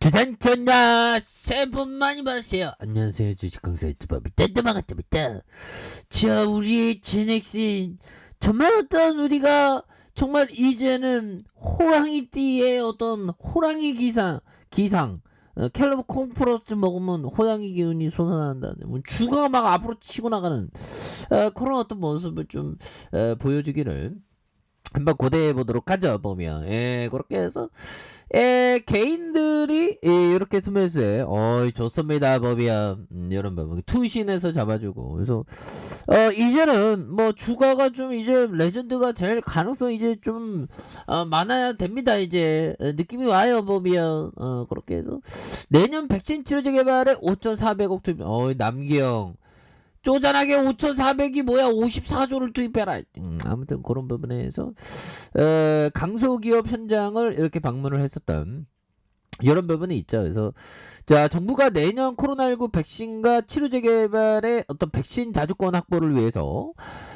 두산 전나 새해 복 많이 받으세요. 안녕하세요. 주식강사 유튜버비 반갑습니다. 자, 우리 제넥신 정말 어떤 우리가 정말 이제는 호랑이띠의 어떤 호랑이 기상 캘러브 콩프로스 먹으면 호랑이 기운이 솟아난다는 주가가 막 앞으로 치고 나가는 그런 어떤 모습을 좀 보여주기를 한번 고대해 보도록 하죠. 보면 그렇게 해서 개인들이 이렇게 스매스에 좋습니다. 보면 여러분 투신에서 잡아주고 그래서 이제는 뭐 주가가 좀 이제 레전드가 될 가능성이 이제 좀 많아야 됩니다. 이제 느낌이 와요. 보면 그렇게 해서 내년 백신 치료제 개발에 5,400억 투입. 남기영 쪼잔하게 5,400이 뭐야 54조를 투입해라. 아무튼 그런 부분에서 강소기업 현장을 이렇게 방문을 했었던 이런 부분이 있죠. 그래서 자, 정부가 내년 코로나19 백신과 치료제 개발의 어떤 백신 자주권 확보를 위해서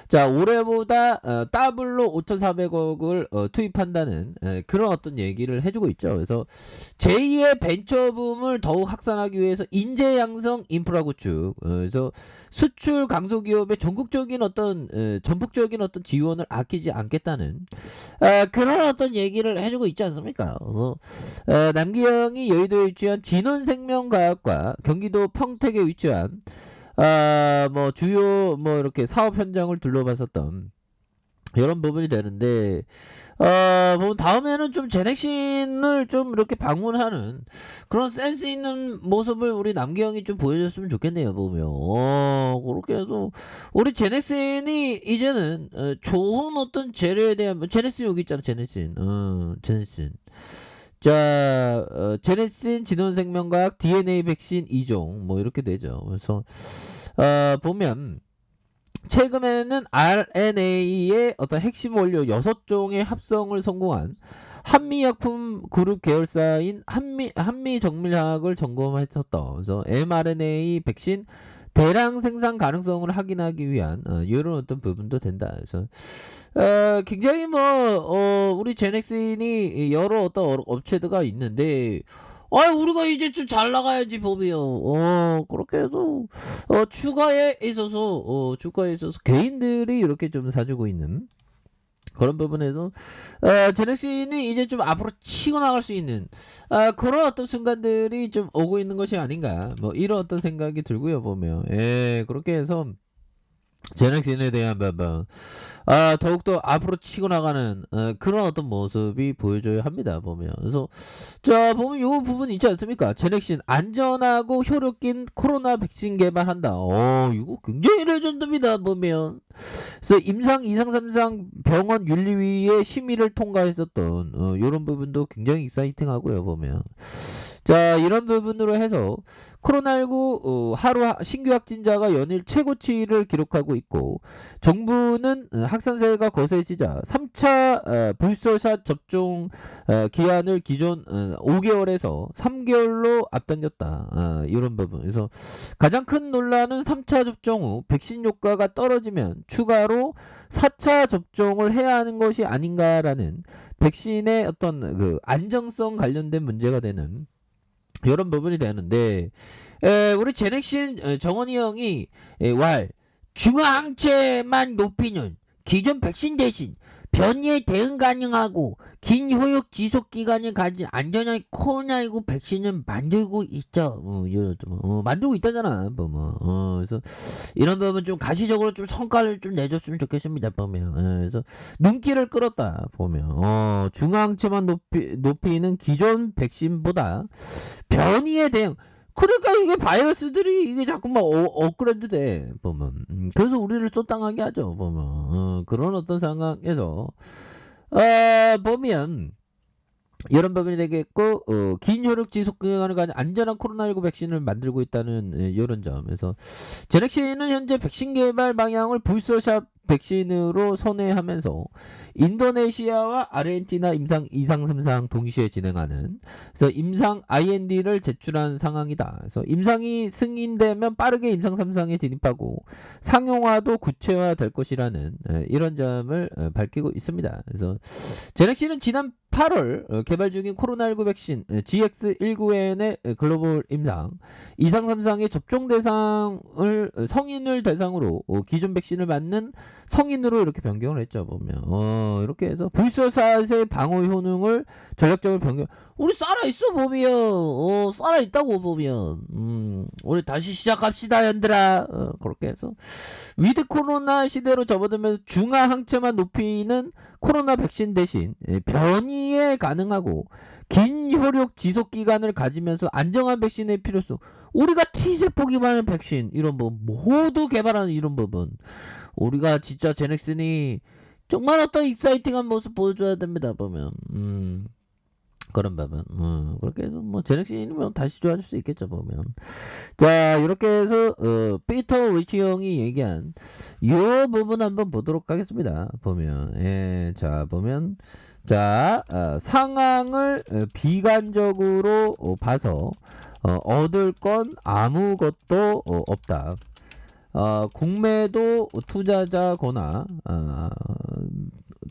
자, 올해보다 더블로 5,400억을 투입한다는 그런 어떤 얘기를 해주고 있죠. 그래서 제2의 벤처붐을 더욱 확산하기 위해서 인재 양성 인프라 구축, 그래서 수출 강소기업의 전국적인 어떤 전폭적인 어떤 지원을 아끼지 않겠다는 그런 어떤 얘기를 해주고 있지 않습니까? 그래서 남기영이 여의도에 위치한 진원생명과학과 경기도 평택에 위치한 뭐 주요 뭐 이렇게 사업 현장을 둘러봤었던 이런 부분이 되는데 뭐 다음에는 좀 제넥신을 좀 이렇게 방문하는 그런 센스 있는 모습을 우리 남기영이 좀 보여줬으면 좋겠네요. 보면 그렇게 해서 우리 제넥신이 이제는 좋은 어떤 재료에 대한 제넥신 여기 있잖아. 제넥신 제넥신 자, 제네신 진원생명과학 DNA 백신 2종 뭐 이렇게 되죠. 그래서 보면 최근에는 RNA의 어떤 핵심 원료 6종의 합성을 성공한 한미약품 그룹 계열사인 한미정밀학을 점검했었던 그래서 mRNA 백신 대량 생산 가능성을 확인하기 위한 이런 어떤 부분도 된다. 그래서 굉장히 뭐 우리 제넥슨이 여러 어떤 업체들가 있는데 우리가 이제 좀 잘 나가야지 보면 그렇게 해서 주가에 있어서 개인들이 이렇게 좀 사주고 있는 그런 부분에서 제넥신이 이제 좀 앞으로 치고 나갈 수 있는 그런 어떤 순간들이 좀 오고 있는 것이 아닌가 뭐 이런 어떤 생각이 들고요. 보면 그렇게 해서 제넥신에 대한 부분 더욱더 앞으로 치고 나가는 그런 어떤 모습이 보여줘야 합니다. 보면 그래서 자 보면 요 부분 있지 않습니까? 제넥신 안전하고 효력긴 코로나 백신 개발한다. 이거 굉장히 레전드입니다. 보면 그래서 임상 2상 3상 병원 윤리위의 심의를 통과했었던 요런 부분도 굉장히 익사이팅하고요. 보면 자 이런 부분으로 해서 코로나19 하루 신규 확진자가 연일 최고치를 기록하고 있고 정부는 확산세가 거세지자 3차 불서샷 접종 기한을 기존 5개월에서 3개월로 앞당겼다. 이런 부분. 그래서 가장 큰 논란은 3차 접종 후 백신 효과가 떨어지면 추가로 4차 접종을 해야 하는 것이 아닌가라는 백신의 어떤 그 안정성 관련된 문제가 되는 이런 부분이 되는데 우리 제넥신 정원이 형이 중화항체만 높이는 기존 백신 대신 변이에 대응 가능하고 긴 효력 지속 기간을 가진 안전한 코로나19 백신을 만들고 있죠. 만들고 있다잖아. 그래서 이런 부분 좀 가시적으로 좀 성과를 좀 내줬으면 좋겠습니다. 보면 그래서 눈길을 끌었다. 보면 중화항체만 높이는 기존 백신보다 변이에 대응 그러니까 이게 바이러스들이 이게 자꾸만 업그레이드 돼 보면 그래서 우리를 또 당하게 하죠. 보면 그런 어떤 상황에서 보면 이런 부분이 되겠고 긴 효력 지속 기간을 가진 안전한 코로나19 백신을 만들고 있다는 이런 점에서 제넥신은 현재 백신 개발 방향을 불서샷 백신으로 선회하면서 인도네시아와 아르헨티나 임상 2상 3상 동시에 진행하는, 그래서 임상 IND를 제출한 상황이다. 그래서 임상이 승인되면 빠르게 임상 3상에 진입하고 상용화도 구체화될 것이라는 이런 점을 밝히고 있습니다. 그래서 제넥시는 지난 8월 개발 중인 코로나19 백신 GX19N의 글로벌 임상 2상 3상의 접종 대상을 성인을 대상으로 기존 백신을 맞는 성인으로 이렇게 변경을 했죠. 보면 이렇게 해서 불사사의 방어 효능을 전략적으로 변경. 우리 살아있어 보면 살아있다고 보면 우리 다시 시작합시다 얘들아. 그렇게 해서 위드 코로나 시대로 접어들면서 중화 항체만 높이는 코로나 백신 대신 변이에 가능하고 긴 효력 지속 기간을 가지면서 안정한 백신의 필요성, 우리가 T세포 기반의 백신 이런 뭐 모두 개발하는 이런 부분, 우리가 진짜 제넥슨이 정말 어떤 익사이팅한 모습 보여줘야 됩니다. 보면 그런 부분 그렇게 해서 뭐 제넥슨이면 다시 좋아질 수 있겠죠. 보면 자 이렇게 해서 피터 리치 형이 얘기한 이 부분 한번 보도록 하겠습니다. 보면 자 보면 자 상황을 비관적으로 봐서 얻을 건 아무것도 없다. 공매도 투자자거나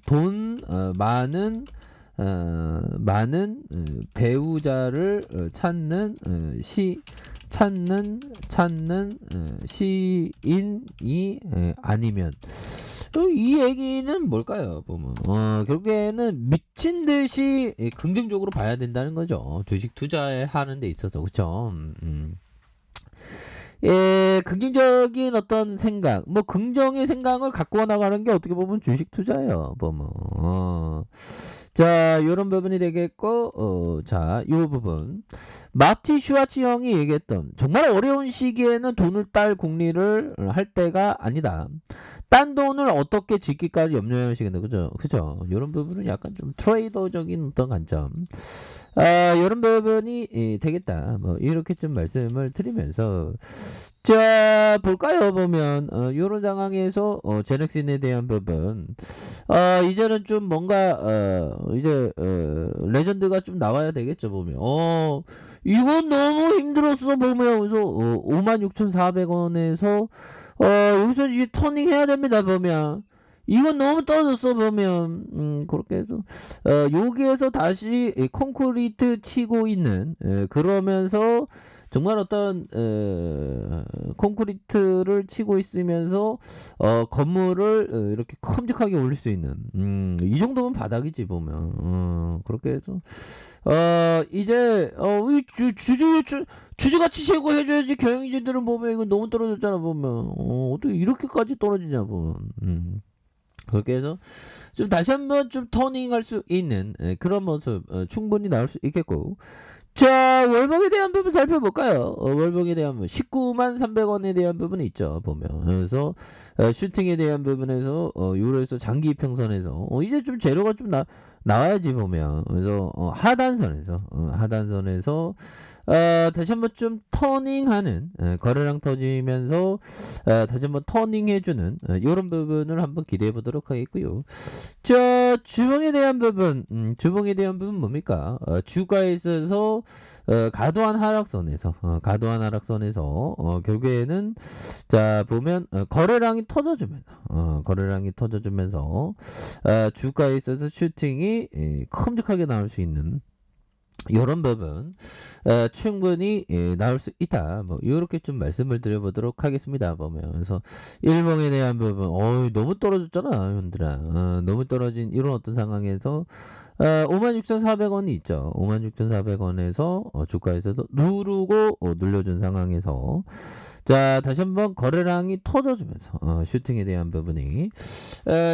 돈 많은 배우자를 찾는 시인이 아니면 이 얘기는 뭘까요? 보면 결국에는 미친 듯이 긍정적으로 봐야 된다는 거죠. 주식 투자하는 데 있어서. 그렇죠? 긍정적인 어떤 생각, 뭐 긍정의 생각을 갖고 나가는 게 어떻게 보면 주식 투자예요. 보면 자 요런 부분이 되겠고 자 요 부분 마티 슈와츠 형이 얘기했던 정말 어려운 시기에는 돈을 딸 국리를 할 때가 아니다. 딴 돈을 어떻게 지킬까를 염려해야 하시겠네. 그죠? 이런 부분은 약간 좀 트레이더적인 어떤 관점. 이런 부분이 되겠다. 뭐, 이렇게 좀 말씀을 드리면서. 자, 볼까요? 보면, 요런 상황에서, 제넥슨에 대한 부분. 이제는 좀 뭔가, 이제, 레전드가 좀 나와야 되겠죠, 보면. 이건 너무 힘들었어, 보면. 그래서, 56,400원에서, 여기서 이제 터닝 해야 됩니다, 보면. 이건 너무 떨어졌어, 보면. 그렇게 해서, 여기에서 다시 콘크리트 치고 있는, 그러면서, 정말 어떤, 콘크리트를 치고 있으면서, 건물을 이렇게 큼직하게 올릴 수 있는, 이 정도면 바닥이지, 보면. 그렇게 해서, 이제, 주주가치 제고해줘야지. 경영진들은 보면 이거 너무 떨어졌잖아, 보면. 어떻게 이렇게까지 떨어지냐, 보면. 그렇게 해서 좀 다시 한번 좀 터닝할 수 있는 그런 모습 충분히 나올 수 있겠고. 자 월봉에 대한 부분 살펴볼까요? 월봉에 대한 부분 19만 300원에 대한 부분이 있죠. 보면 그래서 슈팅에 대한 부분에서 요로에서 장기 이평선에서 이제 좀 재료가 좀 나와야지. 보면 그래서 하단선에서 다시 한번 좀 터닝하는 거래량 터지면서 다시 한번 터닝해주는 이런 부분을 한번 기대해 보도록 하겠고요. 자 주봉에 대한 부분 뭡니까? 주가에 있어서 과도한 하락선에서 결국에는 자 보면 거래량이 터져주면서 주가에 있어서 슈팅이 큼직하게 나올 수 있는 이런 부분 충분히 나올 수 있다. 뭐 이렇게 좀 말씀을 드려보도록 하겠습니다. 보면 그래서 일봉에 대한 부분 너무 떨어졌잖아, 현들아. 너무 떨어진 이런 어떤 상황에서 56,400원이 있죠. 56,400원에서 주가에서도 누르고 눌려준 상황에서 자 다시 한번 거래량이 터져주면서 슈팅에 대한 부분이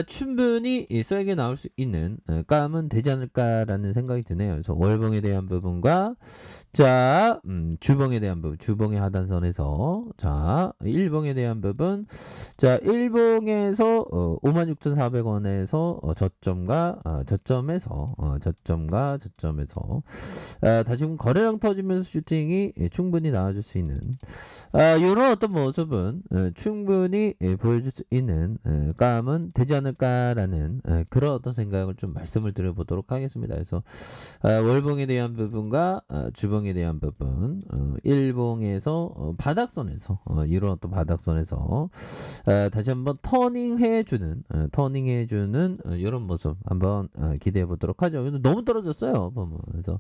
충분히 세게 나올 수 있는 감은 되지 않을까라는 생각이 드네요. 그래서 월봉에 대한 부분과 자 주봉에 대한 부분, 주봉의 하단선에서 자 일봉에 대한 부분, 자 일봉에서 56,400원에서 저점과 저점에서 저점과 저점에서 다시금 거래량 터지면서 슈팅이 충분히 나와줄 수 있는 이런 어떤 모습은 충분히 보여줄 수 있는 감은 되지 않을까라는 그런 어떤 생각을 좀 말씀을 드려보도록 하겠습니다. 그래서 월봉에 대한 부분과 주봉에 대한 부분, 일봉에서 바닥선에서 이런 어떤 바닥선에서 다시 한번 터닝해주는 이런 모습 한번 기대해 보도록 하죠. 너무 떨어졌어요. 그래서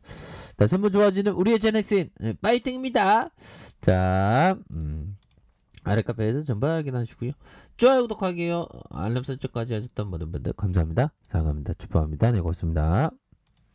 다시 한번 좋아지는 우리의 제넥신 파이팅입니다. 자, 아래 카페에서 전부 확인하시고요. 좋아요, 구독하기요. 알람 설정까지 하셨던 모든 분들 감사합니다. 사랑합니다. 축복합니다. 네, 고맙습니다.